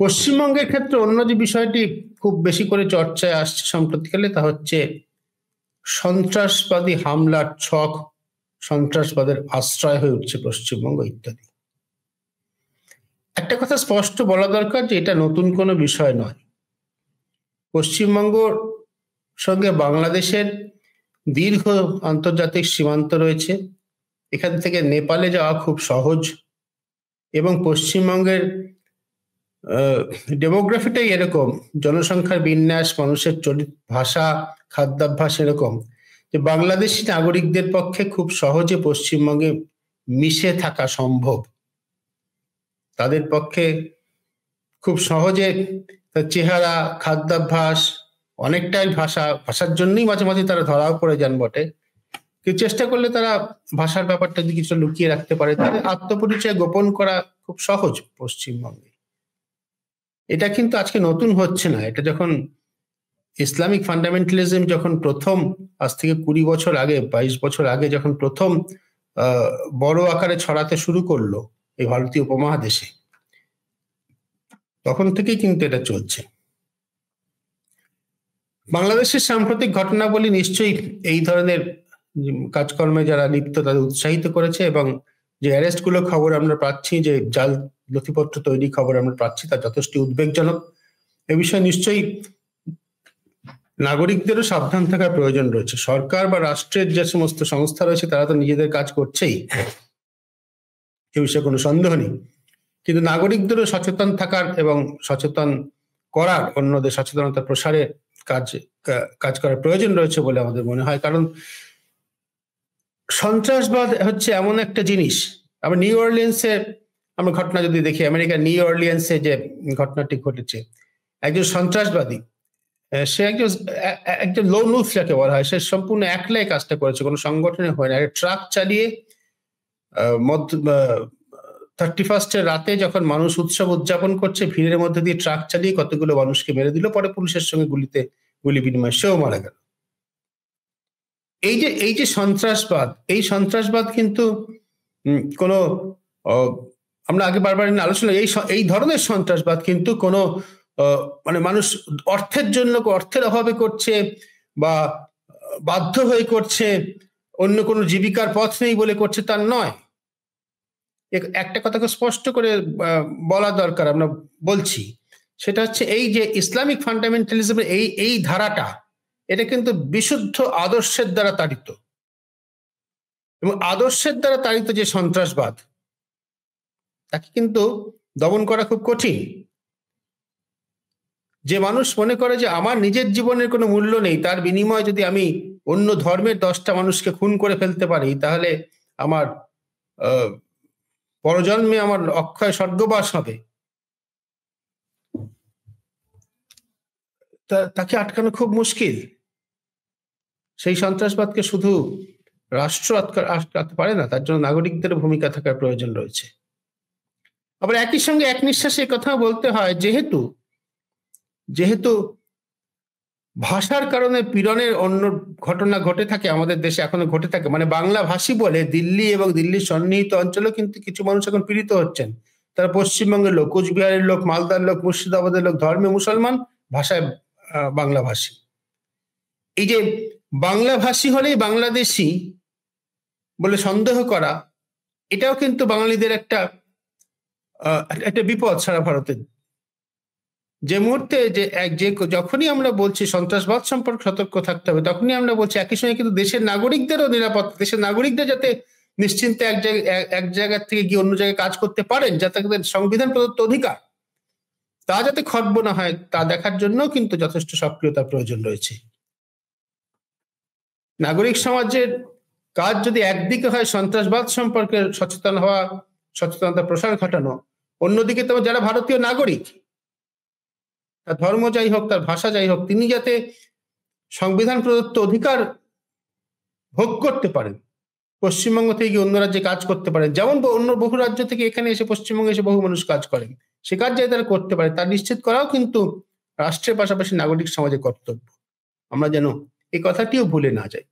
পশ্চিমবঙ্গের ক্ষেত্রে অন্য যে বিষয়টি খুব বেশি করে চর্চায় আসছে সম্প্রতিকালে তা হচ্ছে সন্ত্রাসবাদী হামলার ছক, সন্ত্রাসবাদের আশ্রয় হয়ে উঠছে পশ্চিমবঙ্গ ইত্যাদি। একটা কথা স্পষ্ট বলা দরকার যে এটা নতুন কোনো বিষয় নয়। পশ্চিমবঙ্গর সঙ্গে বাংলাদেশের দীর্ঘ আন্তর্জাতিক সীমান্ত রয়েছে। এখান থেকে নেপালে যাওয়া খুব সহজ এবং পশ্চিমবঙ্গের ডেমোগ্রাফিটাই এরকম, জনসংখ্যার বিন্যাস, মানুষের ভাষা, খাদ্যাভ্যাস এরকম যে বাংলাদেশি নাগরিকদের পক্ষে খুব সহজে পশ্চিমবঙ্গে মিশে থাকা সম্ভব। তাদের পক্ষে খুব সহজে তার চেহারা, খাদ্যাভ্যাস, অনেকটাই ভাষার জন্যই মাঝে মাঝে তারা ধরাও পড়ে যান বটে, কিন্তু চেষ্টা করলে তারা ভাষার ব্যাপারটা যদি কিছু লুকিয়ে রাখতে পারে, তাদের আত্মপরিচয় গোপন করা খুব সহজ পশ্চিমবঙ্গে। এটা কিন্তু আজকে নতুন হচ্ছে না। এটা যখন ইসলামিক ফান্ডামেন্টালিজম যখন প্রথম, আজ থেকে 20 বছর আগে, 22 বছর আগে যখন প্রথম বড় আকারে ছড়াতে শুরু করলো এই ভারতীয় উপমহাদেশে, তখন থেকেই কিন্তু এটা চলছে। বাংলাদেশের সাম্প্রতিক ঘটনাবলী নিশ্চয়ই এই ধরনের কাজকর্মে যারা লিপ্ত তাদের উৎসাহিত করেছে, এবং যে অ্যারেস্ট গুলো খবর আমরা পাচ্ছি, যে জাল নথিপত্র তৈরি খবর আমরা পাচ্ছি, তা যথেষ্ট উদ্বেগজনক। এ বিষয়ে নিশ্চয়ই নাগরিকদেরও সাবধান থাকার প্রয়োজন রয়েছে। সরকার বা রাষ্ট্রের যে সমস্ত সংস্থা রয়েছে তারা তো নিজেদের কাজ করছেই, এ বিষয়ে কোনো সন্দেহ নেই, কিন্তু নাগরিকদেরও সচেতন থাকার এবং সচেতন করার, অন্যদের সচেতনতা প্রসারে কাজ করার প্রয়োজন রয়েছে বলে আমাদের মনে হয়। কারণ সন্ত্রাসবাদ হচ্ছে এমন একটা জিনিস, আমরা নিউ অরলিয়েন্সে আমরা ঘটনা যদি দেখি, আমেরিকার নিউ অরলিয়েন্সে যে ঘটনাটি ঘটেছে, একজন সন্ত্রাসবাদী, সে একজন লোন উলফ যাকে বলা হয়, সে সম্পূর্ণ একলাই কাজটা করেছে, কোনো সংগঠনে হয় না। ট্রাক চালিয়ে 31 রাতে যখন মানুষ উৎসব উদযাপন করছে, ভিড়ের মধ্যে দিয়ে ট্রাক চালিয়ে কতগুলো মানুষকে মেরে দিল, পরে পুলিশের সঙ্গে গুলি বিনিময় সেও মারা গেল। এই যে সন্ত্রাসবাদ, এই সন্ত্রাসবাদ কিন্তু কোনো, আমরা আগে বারবার আলোচনা, এই ধরনের সন্ত্রাসবাদ কিন্তু কোনো মানে মানুষ অর্থের জন্য, অর্থের অভাবে করছে বা বাধ্য হয়ে করছে, অন্য কোনো জীবিকার পথ নেই বলে করছে, তার নয়। একটা কথাকে স্পষ্ট করে বলা দরকার, আমরা বলছি, সেটা হচ্ছে এই যে ইসলামিক ফান্ডামেন্টালিজমের এই ধারাটা, এটা কিন্তু বিশুদ্ধ আদর্শের দ্বারা তাড়িত, এবং আদর্শের দ্বারা তাড়িত যে সন্ত্রাসবাদ, তাকে কিন্তু দমন করা খুব কঠিন। যে মানুষ মনে করে যে আমার নিজের জীবনের কোনো মূল্য নেই, তার বিনিময়ে যদি আমি অন্য ধর্মের 10টা মানুষকে খুন করে ফেলতে পারি, তাহলে আমার পরজন্মে আমার অক্ষয় স্বর্গবাস হবে, তাকে আটকানো খুব মুশকিল। সেই সন্ত্রাসবাদকে শুধু রাষ্ট্র আটকাতে পারে না, তার জন্য নাগরিকদের ভূমিকা থাকার প্রয়োজন রয়েছে। আবার একই সঙ্গে এক নিঃশ্বাসে কথা বলতে হয়, যেহেতু ভাষার কারণে পীড়নের অন্য ঘটনা ঘটে থাকে আমাদের দেশে, এখনো ঘটে থাকে, মানে বাংলা ভাষী বলে দিল্লি এবং দিল্লির সন্নিহিত অঞ্চলেও কিন্তু কিছু মানুষ এখন পীড়িত হচ্ছেন। তারা পশ্চিমবঙ্গের লোক, কোচবিহারের লোক, মালদার লোক, মুর্শিদাবাদের লোক, ধর্মে মুসলমান, ভাষায় বাংলা ভাষী। এই যে বাংলা ভাষী হলেই বাংলাদেশি বলে সন্দেহ করা, এটাও কিন্তু বাঙালিদের একটা বিপদ সারা ভারতে। যে মুহূর্তে যখনই আমরা বলছি সন্ত্রাসবাদ সম্পর্কে সতর্ক থাকতে হবে, তখনই আমরা বলছি একই সঙ্গে কিন্তু দেশের নাগরিকদেরও নিরাপত্তা, দেশের নাগরিকদের যাতে নিশ্চিন্তে এক জায়গা থেকে গিয়ে অন্য জায়গায় কাজ করতে পারেন, যাতে তাদের সংবিধান প্রদত্ত অধিকার তা যাতে খর্ব না হয়, তা দেখার জন্য কিন্তু যথেষ্ট সক্রিয়তার প্রয়োজন রয়েছে। নাগরিক সমাজের কাজ যদি একদিকে হয় সন্ত্রাসবাদ সম্পর্কে সচেতন হওয়া, সচেতনতা প্রসার ঘটানো, অন্যদিকে তো যারা ভারতীয় নাগরিক, তার ধর্ম যাই হোক, তার ভাষা যাই হোক, তিনি যাতে সংবিধান প্রদত্ত অধিকার ভোগ করতে পারেন, পশ্চিমবঙ্গ থেকে অন্য রাজ্যে কাজ করতে পারেন, যেমন অন্য বহু রাজ্য থেকে এখানে এসে পশ্চিমবঙ্গে এসে বহু মানুষ কাজ করেন, সে কাজ যাতে তারা করতে পারে, তা নিশ্চিত করাও কিন্তু রাষ্ট্রের পাশাপাশি নাগরিক সমাজের কর্তব্য। আমরা যেন এই কথাটিও ভুলে না যাই।